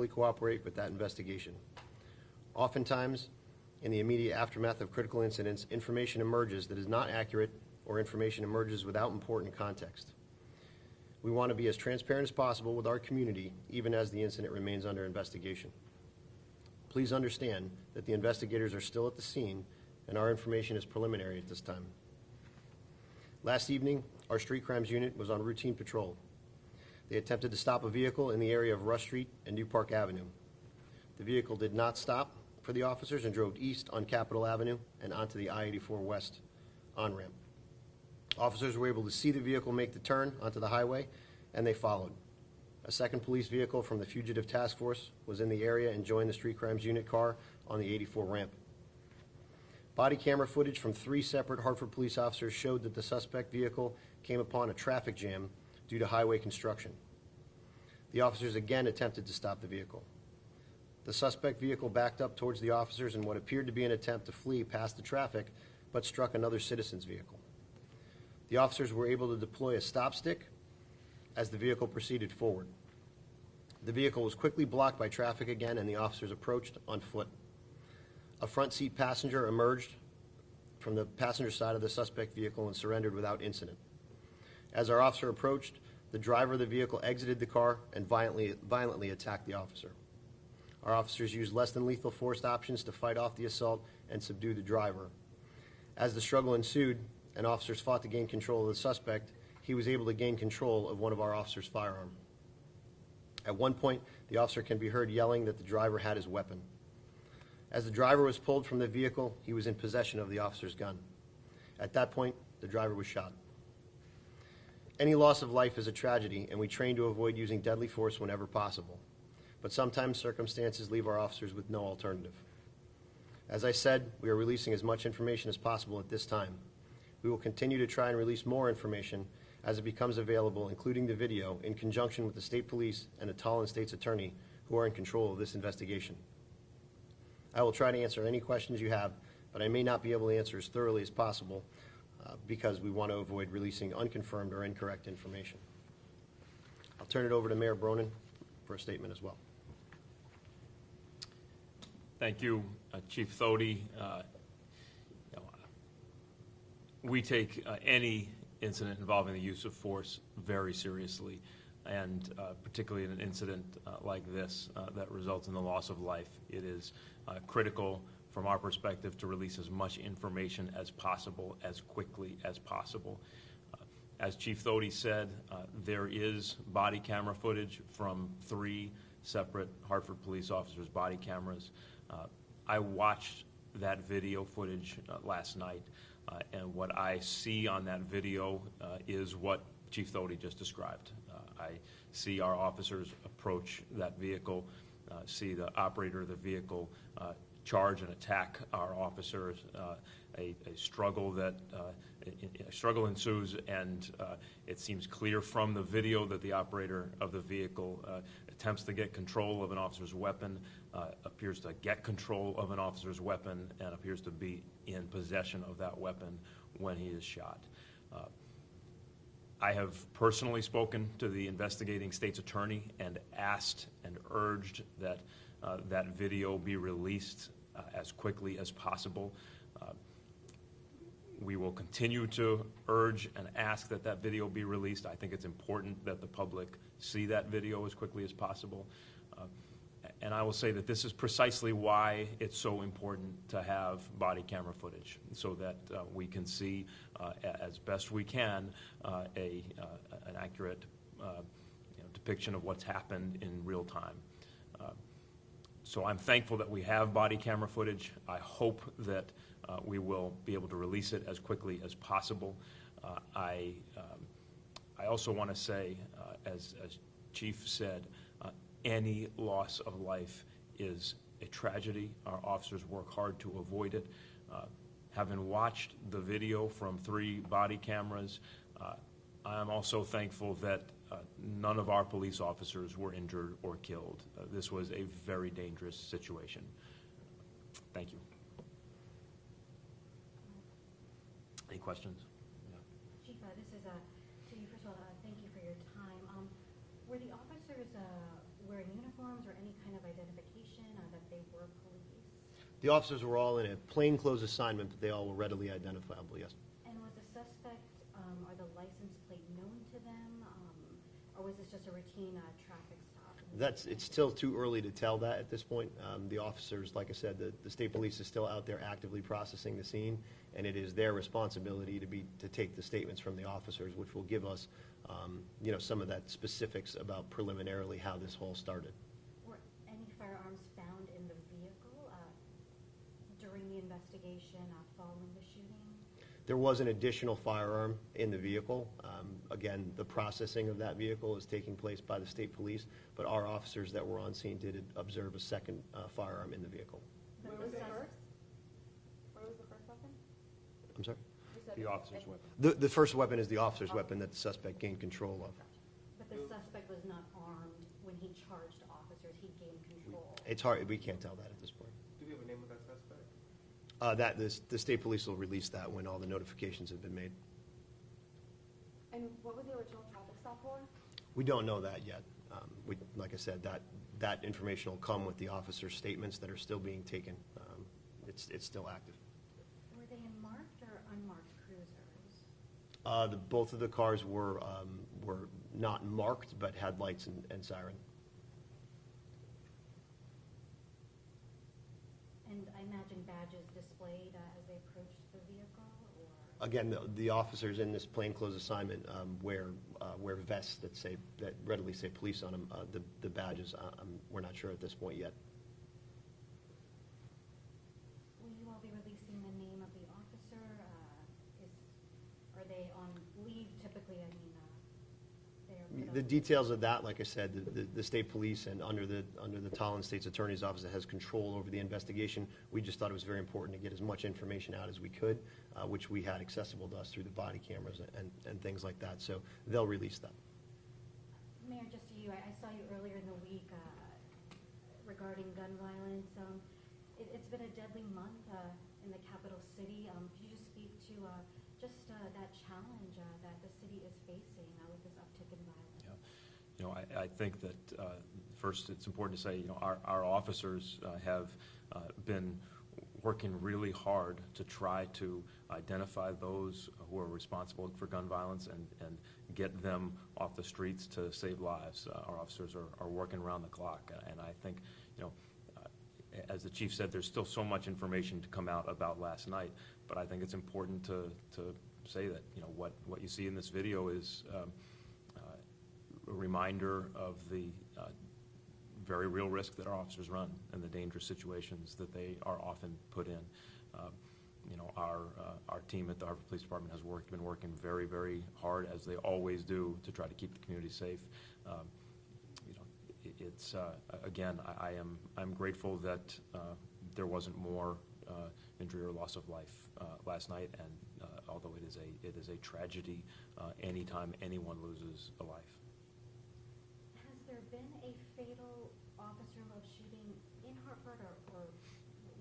fully cooperate with that investigation. Oftentimes, in the immediate aftermath of critical incidents, information emerges that is not accurate or information emerges without important context. We want to be as transparent as possible with our community, even as the incident remains under investigation. Please understand that the investigators are still at the scene and our information is preliminary at this time. Last evening, our street crimes unit was on routine patrol. They attempted to stop a vehicle in the area of Rush Street and New Park Avenue. The vehicle did not stop for the officers and drove east on Capitol Avenue and onto the I-84 West on-ramp. Officers were able to see the vehicle make the turn onto the highway, and they followed. A second police vehicle from the Fugitive Task Force was in the area and joined the street crimes unit car on the 84 ramp. Body camera footage from 3 separate Hartford police officers showed that the suspect vehicle came upon a traffic jam due to highway construction. The officers again attempted to stop the vehicle. The suspect vehicle backed up towards the officers in what appeared to be an attempt to flee past the traffic, but struck another citizen's vehicle. The officers were able to deploy a stop stick as the vehicle proceeded forward. The vehicle was quickly blocked by traffic again, and the officers approached on foot. A front seat passenger emerged from the passenger side of the suspect vehicle and surrendered without incident. As our officer approached, the driver of the vehicle exited the car and violently attacked the officer. Our officers used less than lethal force options to fight off the assault and subdue the driver. As the struggle ensued and officers fought to gain control of the suspect, he was able to gain control of one of our officers' firearm. At one point, the officer can be heard yelling that the driver had his weapon. As the driver was pulled from the vehicle, he was in possession of the officer's gun. At that point, the driver was shot. Any loss of life is a tragedy, and we train to avoid using deadly force whenever possible. But sometimes circumstances leave our officers with no alternative. As I said, we are releasing as much information as possible at this time. We will continue to try and release more information as it becomes available, including the video, in conjunction with the state police and the Tolland State's attorney, who are in control of this investigation. I will try to answer any questions you have, but I may not be able to answer as thoroughly as possible because we want to avoid releasing unconfirmed or incorrect information. I'll turn it over to Mayor Bronin for a statement as well. Thank you, Chief Thode. We take any incident involving the use of force very seriously, and particularly in an incident like this that results in the loss of life. It is critical from our perspective to release as much information as possible, as quickly as possible. As Chief Thode said, there is body camera footage from 3 separate Hartford police officers' body cameras. I watched that video footage last night, and what I see on that video is what Chief Thode just described. I see our officers approach that vehicle, see the operator of the vehicle charge and attack our officers. A struggle ensues, and it seems clear from the video that the operator of the vehicle attempts to get control of an officer's weapon, appears to get control of an officer's weapon, and appears to be in possession of that weapon when he is shot. I have personally spoken to the investigating state's attorney and asked and urged that that video be released as quickly as possible. We will continue to urge and ask that that video be released. I think it's important that the public see that video as quickly as possible. And I will say that this is precisely why it's so important to have body camera footage, so that we can see as best we can an accurate depiction of what's happened in real time. So I'm thankful that we have body camera footage. I hope that we will be able to release it as quickly as possible. I also want to say, as Chief said, any loss of life is a tragedy. Our officers work hard to avoid it. Having watched the video from 3 body cameras, I am also thankful that none of our police officers were injured or killed. This was a very dangerous situation. Thank you. Any questions? Yeah. Chief, this is to you. First of all, thank you for your time. Were the officers wearing uniforms or any kind of The officers were all in a plainclothes assignment, but they all were readily identifiable, yes. And was the suspect, or the license plate known to them, or was this just a routine traffic stop? It's still too early to tell that at this point. The officers, like I said, the state police is still out there actively processing the scene, and it is their responsibility to take the statements from the officers, which will give us, some of that specifics about preliminarily how this whole started. Were any firearms found in the vehicle during the investigation following the shooting? There was an additional firearm in the vehicle. Again, the processing of that vehicle is taking place by the state police, but our officers that were on scene did observe a second firearm in the vehicle. But Where was the the sus- first? Where was the first weapon? I'm sorry? You said The officer's weapon. The first weapon is the officer's weapon that the suspect gained control of. But the suspect was not armed when he charged officers, he gained control. It's hard, we can't tell that at this point. Do we have a name of that suspect? The state police will release that when all the notifications have been made. And what was the original traffic stop for? We don't know that yet. Like I said, that information will come with the officer's statements that are still being taken. It's still active. Were they in marked or unmarked cruisers? Both of the cars were not marked, but had lights and siren. And I imagine badges displayed as they approached the vehicle, or? Again, the officers in this plainclothes assignment wear vests that readily say police on them. The badges, we're not sure at this point yet. Will you all be releasing the name of the officer? Are they on leave typically? I mean, they are put The on- details of that, like I said, the state police and under the Tolland State's Attorney's Office that has control over the investigation, we just thought it was very important to get as much information out as we could, which we had accessible to us through the body cameras and things like that. So they'll release that. Mayor, just to you, I saw you earlier in the week regarding gun violence. It's been a deadly month in the capital city. Could you just speak to that challenge that the city is facing with this uptick in violence? I think that first it's important to say, our officers have been working really hard to try to identify those who are responsible for gun violence and get them off the streets to save lives. Our officers are working around the clock, and I think, as the chief said, there's still so much information to come out about last night, but I think it's important to say that, what you see in this video is a reminder of the very real risk that our officers run and the dangerous situations that they are often put in. Our team at the Hartford Police Department has been working very, very hard, as they always do, to try to keep the community safe. It's again, I'm grateful that there wasn't more injury or loss of life last night, and although it is a tragedy anytime anyone loses a life. Has there been a fatal officer-involved shooting in Hartford, or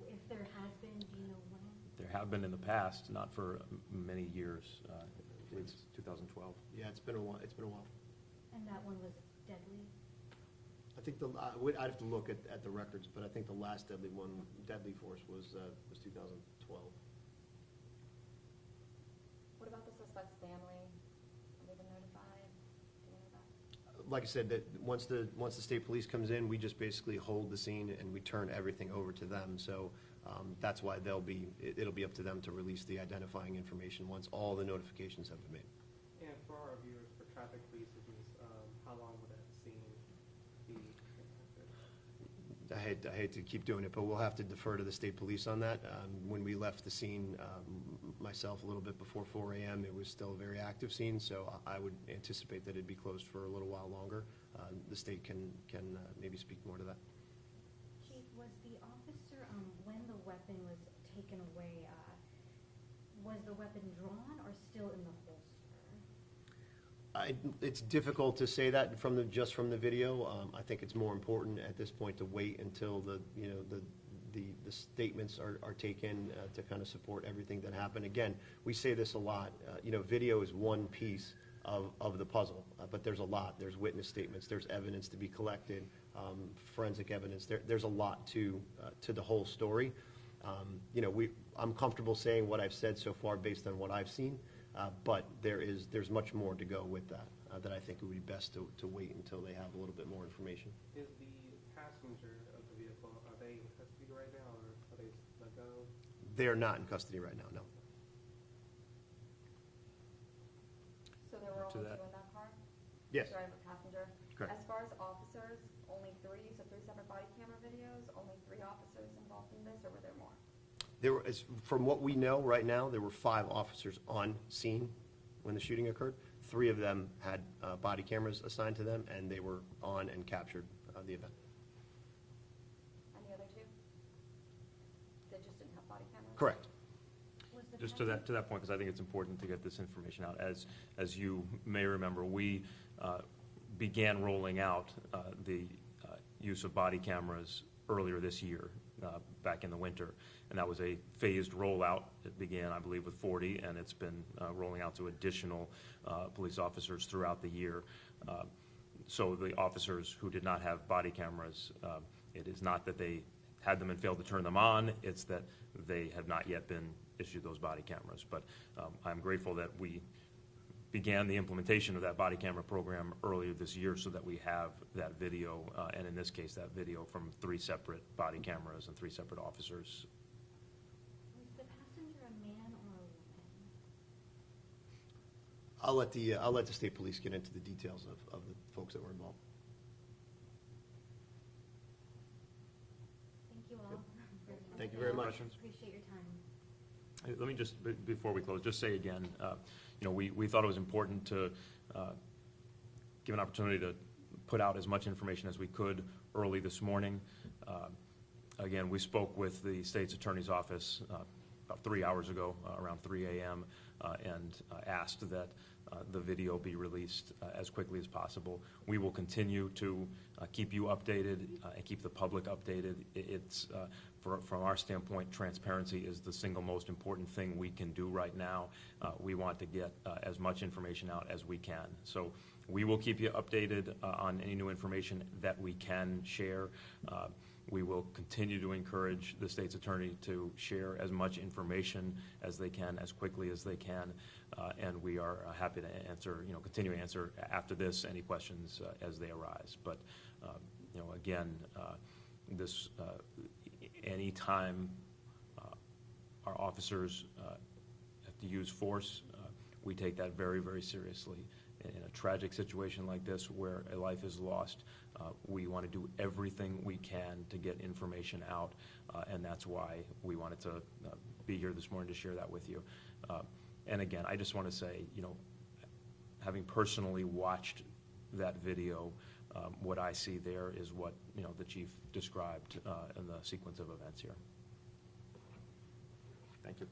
if there has been, do you know when? There have been in the past, not for many years. It's 2012. Yeah, it's been a while. And that one was deadly? I think I'd have to look at the records, but I think the last deadly force was 2012. What about the suspect's family? Have they been notified? Do you know that? Like I said, that once the state police comes in, we just basically hold the scene and we turn everything over to them. So that's why it'll be up to them to release the identifying information once all the notifications have been made. And for our viewers, for traffic reasons, how long will that scene be impacted? I hate to keep doing it, but we'll have to defer to the state police on that. When we left the scene, myself, a little bit before 4 a.m., it was still a very active scene, so I would anticipate that it'd be closed for a little while longer. The state can maybe speak more to that. Chief, was the officer, when the weapon was taken away, was the weapon drawn or still in the holster? It's difficult to say that just from the video. I think it's more important at this point to wait until the statements are taken to kind of support everything that happened. Again, we say this a lot. Video is one piece of the puzzle, but there's a lot. There's witness statements. There's evidence to be collected, forensic evidence. There's a lot to the whole story. You know, I'm comfortable saying what I've said so far based on what I've seen, but there's much more to go with that, that I think it would be best to wait until they have a little bit more information. Is the passenger of the vehicle, are they in custody right now, or are they let go? They're not in custody right now, no. So there were To only that. two in that car? Yes. Driver, passenger? Correct. As far as officers, only three, so three separate body camera videos, only three officers involved in this, or were there more? From what we know right now, there were 5 officers on scene when the shooting occurred. 3 of them had body cameras assigned to them, and they were on and captured the event. And the other two? They just didn't have body cameras? Correct. Was the Just to that point, because I think it's important to get this information out. As you may remember, we began rolling out the use of body cameras earlier this year, back in the winter. And that was a phased rollout. It began, I believe, with 40, and it's been rolling out to additional police officers throughout the year. So the officers who did not have body cameras, it is not that they had them and failed to turn them on, it's that they have not yet been issued those body cameras. But I'm grateful that we began the implementation of that body camera program earlier this year so that we have that video, and in this case, that video from 3 separate body cameras and 3 separate officers. Was the passenger a man or a woman? I'll let the state police get into the details of the folks that were involved. Thank you all. Thank you very much. Appreciate your time. Let me just, before we close, just say again, you know, we thought it was important to give an opportunity to put out as much information as we could early this morning. Again, we spoke with the state's attorney's office about 3 hours ago, around 3 a.m., and asked that the video be released as quickly as possible. We will continue to keep you updated and keep the public updated. It's from our standpoint, transparency is the single most important thing we can do right now. We want to get as much information out as we can. So we will keep you updated on any new information that we can share. We will continue to encourage the state's attorney to share as much information as they can, as quickly as they can, and we are happy to answer, continue to answer after this any questions as they arise. But, again, this any time our officers have to use force, we take that very, very seriously. In a tragic situation like this where a life is lost, we want to do everything we can to get information out, and that's why we wanted to be here this morning to share that with you. And again, I just want to say, having personally watched that video, what I see there is what the chief described in the sequence of events here. Thank you.